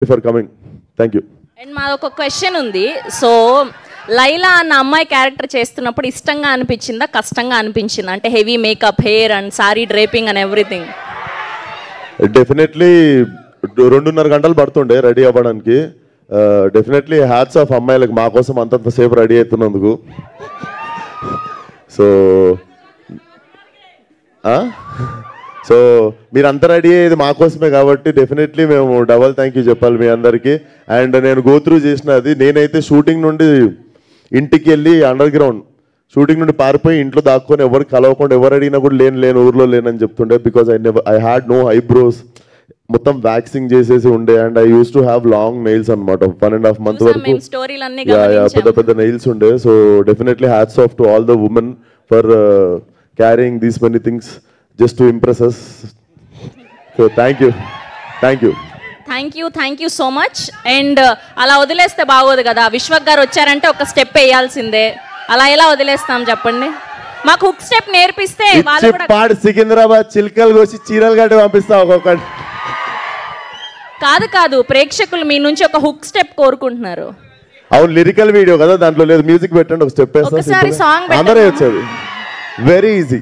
For coming. Thank you. And మాది ఒక question ఉంది. సో లైలా అన్న అమ్మాయి క్యారెక్టర్ చేస్తున్నప్పుడు ఇష్టంగా అనిపించిందా, కష్టంగా అనిపించిందా? అంటే heavy makeup, hair and sorry draping and everything. Definitely 2.5 గంటలు పడుతుండే రెడీ అవ్వడానికి. డెఫినెట్లీ హ్యాట్స్ ఆఫ్ అమ్మాయిలకు మా కోసం అంతంతసేపు రెడీ అవుతున్నందుకు. సో మీరంతా రెడీ అయ్యేది మా కోసమే కాబట్టి డెఫినెట్లీ మేము డబల్ థ్యాంక్ యూ చెప్పాలి మీ అందరికీ. అండ్ నేను గో త్రూ చేసినది, నేనైతే షూటింగ్ నుండి ఇంటికి వెళ్ళి అండర్ గ్రౌండ్ షూటింగ్ నుండి పారిపోయి ఇంట్లో దాక్కొని ఎవరు కలవకుండా ఎవరు అడిగినా కూడా లేను ఊర్లో లేనని చెప్తుండే. Because I had no eyebrows, మొత్తం వ్యాక్సింగ్ చేసేసి ఉండే. And I use to have long nails అనమాట. 1.5 months వరకు పెద్ద పెద్ద నెయిల్స్ ఉండే. So definitely hats off to all the women for carrying these many things just to impress us. So thank you so much. And అలా వదిలేస్తే బాగోదు కదా. విశ్వక్ గారు వచ్చారంటే ఒక స్టెప్ వేయాల్సిందే. అలా ఎలా వదిలేస్తాం చెప్పండి? మాకు హుక్ స్టెప్ నేర్పిస్తే వాళ్ళు కూడా పాడు సికింద్రాబాద్ చిల్కలు కోసి చీరలు కట్టి పంపిస్తా ఒక్కొక్కటి. కాదు ప్రేక్షకులు మీ నుంచి ఒక హుక్ స్టెప్ కోరుకుంటున్నారు. అవును, లిరికల్ వీడియో కదా, దాంట్లో లేదు, మ్యూజిక్ పెట్టండి, ఒక స్టెప్ వేస్తాం, అందరూ వచ్చేది. Very easy.